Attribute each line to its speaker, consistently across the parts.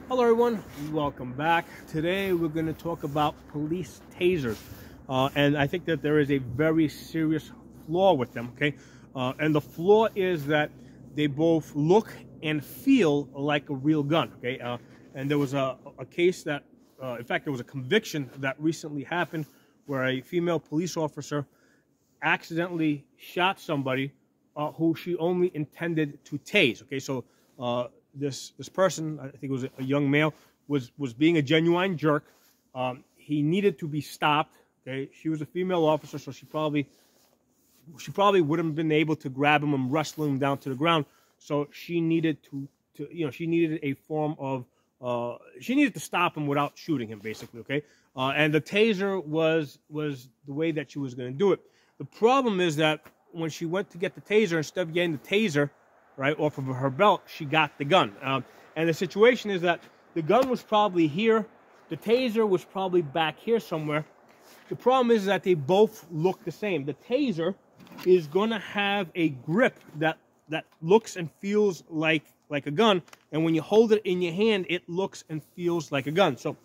Speaker 1: Hello everyone, welcome back. Today we're going to talk about police tasers. And I think that there is a very serious flaw with them, okay? And the flaw is that they both look and feel like a real gun, okay? And there was a case that, in fact, there was a conviction that recently happened where a female police officer accidentally shot somebody who she only intended to tase, okay? So this person, I think it was a young male, was being a genuine jerk. He needed to be stopped. Okay, she was a female officer, so she probably wouldn't have been able to grab him and wrestle him down to the ground. So she needed she needed a form of she needed to stop him without shooting him, basically. Okay, and the taser was the way that she was going to do it. The problem is that when she went to get the taser, instead of getting the taser right off of her belt, she got the gun. And the situation is that the gun was probably here, the taser was probably back here somewhere. The problem is that they both look the same. The taser is going to have a grip that looks and feels like a gun, and when you hold it in your hand, it looks and feels like a gun. So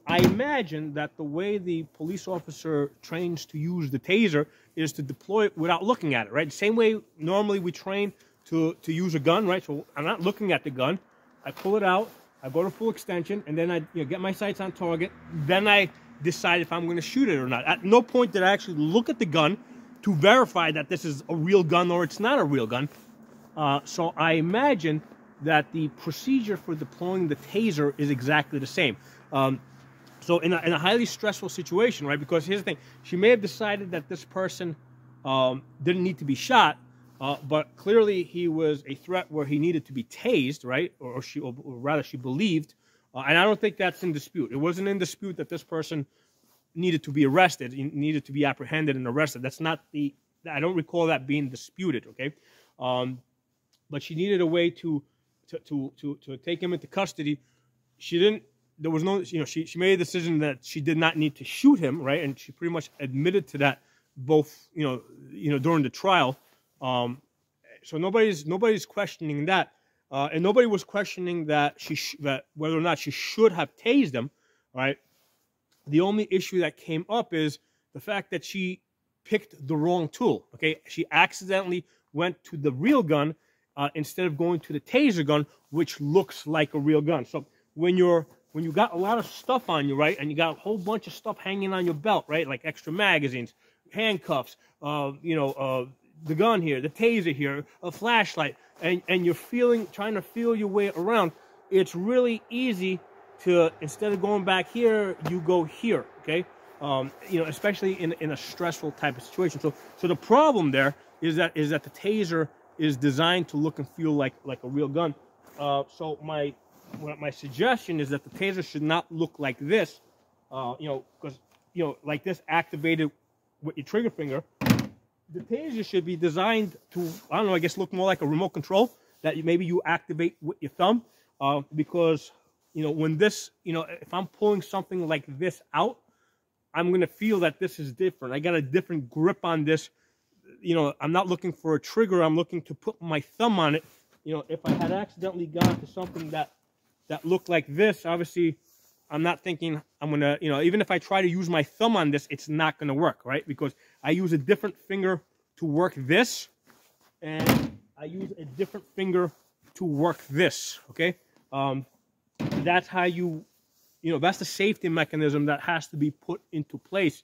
Speaker 1: I imagine that the way the police officer trains to use the taser is to deploy it without looking at it, right? The same way normally we train to use a gun, right? So I'm not looking at the gun. I pull it out, I go to full extension, and then I get my sights on target. Then I decide if I'm going to shoot it or not. At no point did I actually look at the gun to verify that this is a real gun or it's not a real gun. So I imagine that the procedure for deploying the taser is exactly the same. So in a highly stressful situation, right? Because here's the thing. She may have decided that this person didn't need to be shot, but clearly he was a threat where he needed to be tased, right? Or rather she believed. And I don't think that's in dispute. It wasn't in dispute that this person needed to be arrested, needed to be apprehended and arrested. That's not I don't recall that being disputed, okay? But she needed a way to take him into custody. There was no, she made a decision that she did not need to shoot him, right? And she pretty much admitted to that both, during the trial. So nobody's questioning that, and nobody was questioning that that whether or not she should have tased him, right? The only issue that came up is the fact that she picked the wrong tool. Okay, she accidentally went to the real gun instead of going to the taser gun, which looks like a real gun. So when you got a lot of stuff on you, right, and you got a whole bunch of stuff hanging on your belt, right, like extra magazines, handcuffs, the gun here, the taser here, a flashlight, and you're trying to feel your way around, it's really easy to, instead of going back here, you go here, okay? Especially in a stressful type of situation. So the problem there is that the taser is designed to look and feel like a real gun. So my suggestion is that the taser should not look like this, because like this activated with your trigger finger. The taser should be designed to, I don't know, I guess look more like a remote control that maybe you activate with your thumb, because when this, if I'm pulling something like this out, I'm going to feel that this is different. I got a different grip on this. I'm not looking for a trigger. I'm looking to put my thumb on it. If I had accidentally gone to something that looked like this, obviously I'm not thinking I'm going to, even if I try to use my thumb on this, it's not going to work, right? Because I use a different finger to work this, and I use a different finger to work this, okay? That's how that's the safety mechanism that has to be put into place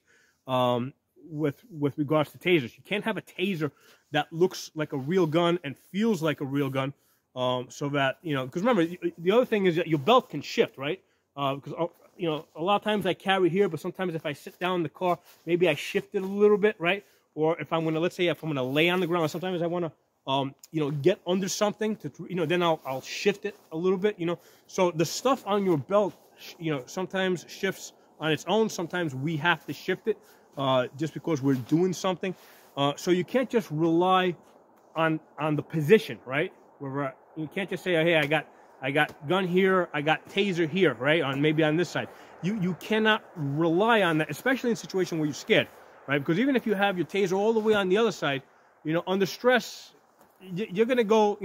Speaker 1: with regards to tasers. You can't have a taser that looks like a real gun and feels like a real gun, so that, because remember, the other thing is that your belt can shift, right? Because, a lot of times I carry here, but sometimes if I sit down in the car, maybe I shift it a little bit, right? Or if I'm going to, let's say if I'm going to lay on the ground, sometimes I want to, get under something to, then I'll shift it a little bit, So the stuff on your belt, sometimes shifts on its own. Sometimes we have to shift it just because we're doing something. So you can't just rely on the position, right? You can't just say, oh, hey, I got gun here, I got taser here, right? Maybe on this side. You cannot rely on that, especially in a situation where you're scared, right? Because even if you have your taser all the way on the other side, under stress, you're going to go,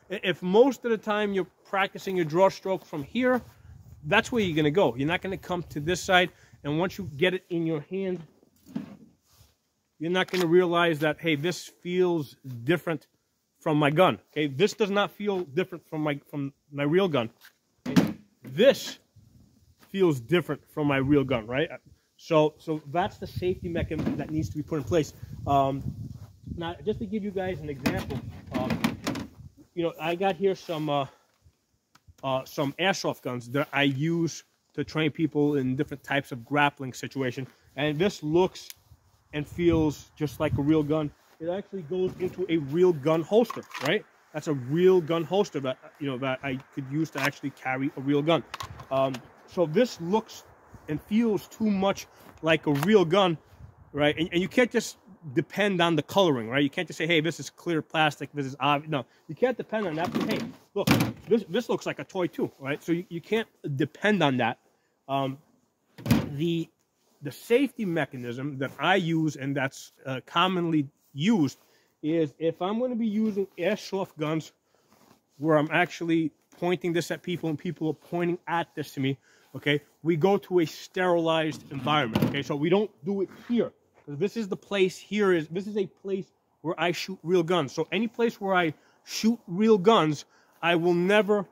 Speaker 1: if most of the time you're practicing your draw stroke from here, that's where you're going to go. You're not going to come to this side, and once you get it in your hand, you're not going to realize that, hey, this feels different from my gun. Okay, this does not feel different from my real gun. Okay? This feels different from my real gun, right? So that's the safety mechanism that needs to be put in place. Now, just to give you guys an example, I got here some airsoft guns that I use to train people in different types of grappling situations, and this looks and feels just like a real gun. It actually goes into a real gun holster, right? That's a real gun holster that that I could use to actually carry a real gun. So this looks and feels too much like a real gun, right? And you can't just depend on the coloring, right? You can't just say, hey, this is clear plastic, this is obvious. No, you can't depend on that. But, hey, look, this looks like a toy too, right? So you can't depend on that. The safety mechanism that I use, and that's commonly used, is if I'm going to be using airsoft guns where I'm actually pointing this at people and people are pointing at this to me, okay, we go to a sterilized environment, okay? So we don't do it here. This is the place this is a place where I shoot real guns. So any place where I shoot real guns, I will never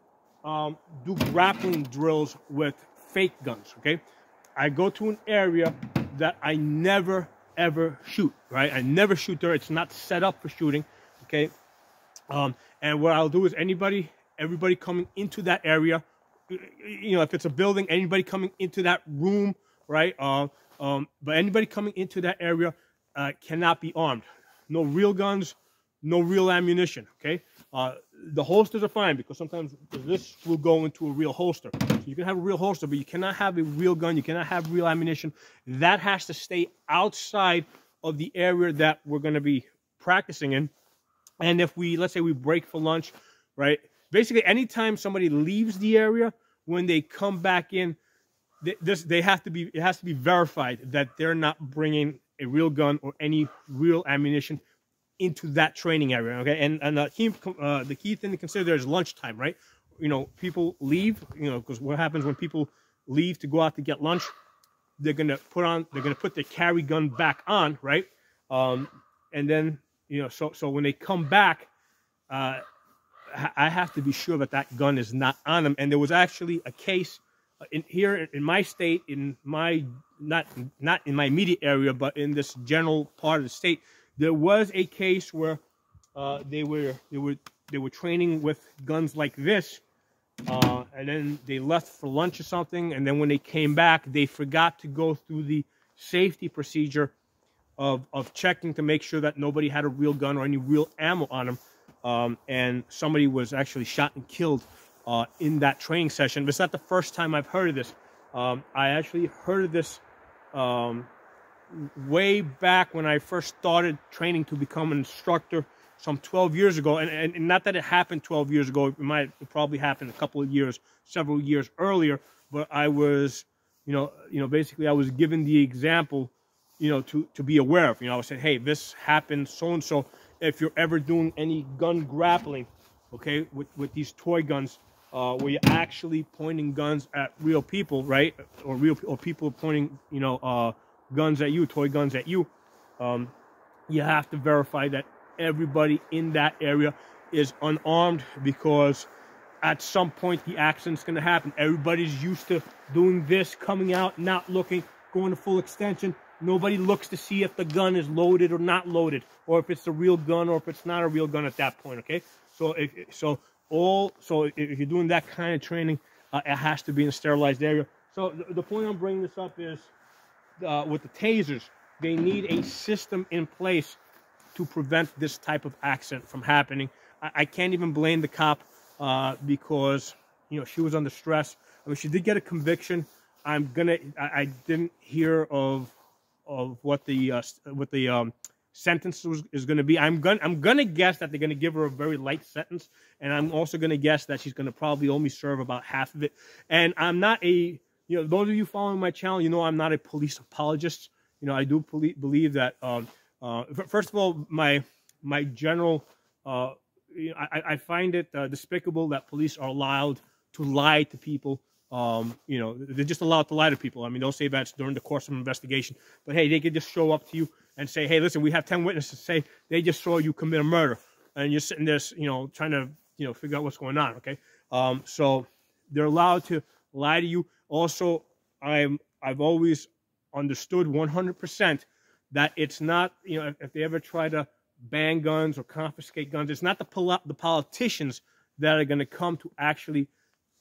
Speaker 1: do grappling drills with fake guns, okay? I go to an area that I never, ever shoot, right? I never shoot there. It's not set up for shooting, okay? And what I'll do is everybody coming into that area, if it's a building, anybody coming into that room, right? But anybody coming into that area cannot be armed. No real guns, no real ammunition, okay? The holsters are fine because sometimes this will go into a real holster. So you can have a real holster, but you cannot have a real gun. You cannot have real ammunition. That has to stay outside of the area that we're going to be practicing in. And if let's say we break for lunch, right? Basically, anytime somebody leaves the area, when they come back in, it has to be verified that they're not bringing a real gun or any real ammunition into that training area, okay? And the key thing to consider there is lunchtime, right? People leave, because what happens when people leave to go out to get lunch, they're gonna put their carry gun back on, right? And then so when they come back, I have to be sure that gun is not on them. And there was actually a case here in my state, not in my immediate area, but in this general part of the state. There was a case where they were training with guns like this, and then they left for lunch or something, and then when they came back, they forgot to go through the safety procedure of checking to make sure that nobody had a real gun or any real ammo on them, and somebody was actually shot and killed in that training session. But it's not the first time I've heard of this. I actually heard of this way back when I first started training to become an instructor some 12 years ago. And not that it happened 12 years ago. It probably happened a couple of years, several years earlier. But I was, basically I was given the example, to be aware of. I was saying, hey, this happened so-and-so. If you're ever doing any gun grappling, okay, with these toy guns, where you're actually pointing guns at real people, right? Or people pointing, guns at you, toy guns at you, you have to verify that everybody in that area is unarmed, because at some point the accident's going to happen. Everybody's used to doing this, coming out, not looking, going to full extension. Nobody looks to see if the gun is loaded or not loaded, or if it's a real gun or if it's not a real gun at that point, okay? So if you're doing that kind of training, it has to be in a sterilized area. So the point I'm bringing this up is, with the tasers, they need a system in place to prevent this type of accident from happening. I can't even blame the cop because she was under stress. I mean, she did get a conviction. I didn't hear of what the sentence is going to be. I'm gonna guess that they're going to give her a very light sentence, and I'm also going to guess that she's going to probably only serve about half of it. And I'm not those of you following my channel, I'm not a police apologist. I do believe that, first of all, my general, I find it despicable that police are allowed to lie to people You know, they're just allowed to lie to people. I mean, they'll say that's during the course of an investigation, but hey, they could just show up to you and say, hey, listen, we have 10 witnesses say they just saw you commit a murder, and you're sitting there, you know, trying to, you know, figure out what's going on. Okay, so they're allowed to lie to you. Also, I've always understood 100% that it's not, you know, if they ever try to ban guns or confiscate guns, it's not the politicians that are going to come to actually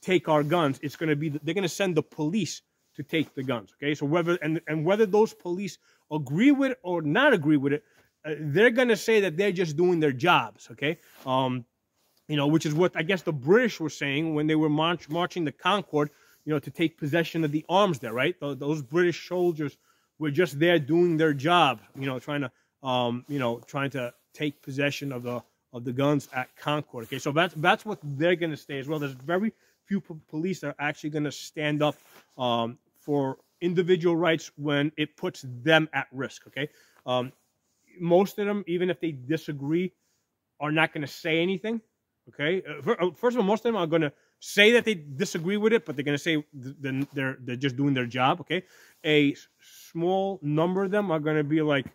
Speaker 1: take our guns. It's going to be they're going to send the police to take the guns. Okay, so whether those police agree with it or not agree with it, they're going to say that they're just doing their jobs. Okay, you know, which is what I guess the British were saying when they were marching the Concord, you know, to take possession of the arms there, right? Those British soldiers were just there doing their job, you know, trying to take possession of the guns at Concord. Okay, so that's what they're going to say as well. There's very few police that are actually going to stand up for individual rights when it puts them at risk. Okay, most of them, even if they disagree, are not going to say anything. Okay, first of all, most of them are going to say that they disagree with it, but they're going to say they're just doing their job. Okay, a small number of them are going to be like,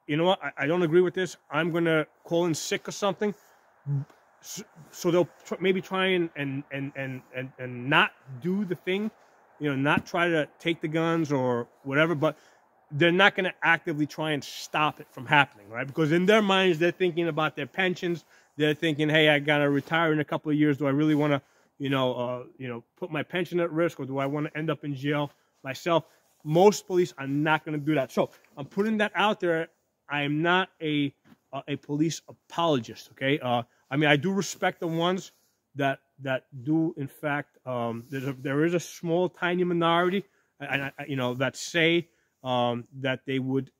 Speaker 1: you know what, I don't agree with this. I'm going to call in sick or something. So they'll maybe try and not do the thing, you know, not try to take the guns or whatever, but they're not going to actively try and stop it from happening, right? Because in their minds, they're thinking about their pensions. They're thinking, hey, I got to retire in a couple of years. Do I really want to, you know, put my pension at risk, or do I want to end up in jail myself? Most police are not going to do that. So I'm putting that out there. I am not a police apologist, okay? I mean, I do respect the ones that do, in fact, there is a small, tiny minority, you know, that say that they would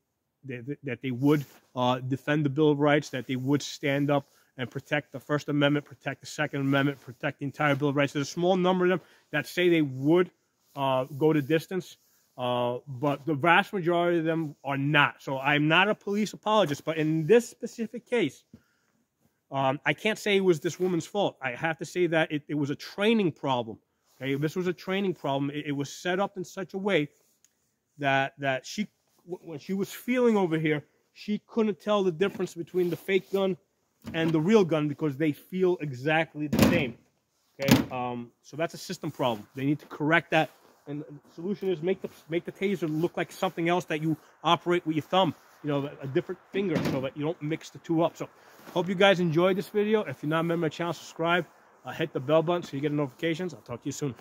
Speaker 1: defend the Bill of Rights, that they would stand up and protect the First Amendment, protect the Second Amendment, protect the entire Bill of Rights. There's a small number of them that say they would go the distance, but the vast majority of them are not. So I'm not a police apologist, but in this specific case, I can't say it was this woman's fault. I have to say that it was a training problem. Okay, this was a training problem. It was set up in such a way that she, when she was feeling over here, she couldn't tell the difference between the fake gun and the real gun because they feel exactly the same. Okay, so that's a system problem. They need to correct that, and the solution is make the taser look like something else that you operate with your thumb. You know, a different finger, so that you don't mix the two up. So, hope you guys enjoyed this video. If you're not a member of the channel, subscribe. Hit the bell button so you get notifications. I'll talk to you soon.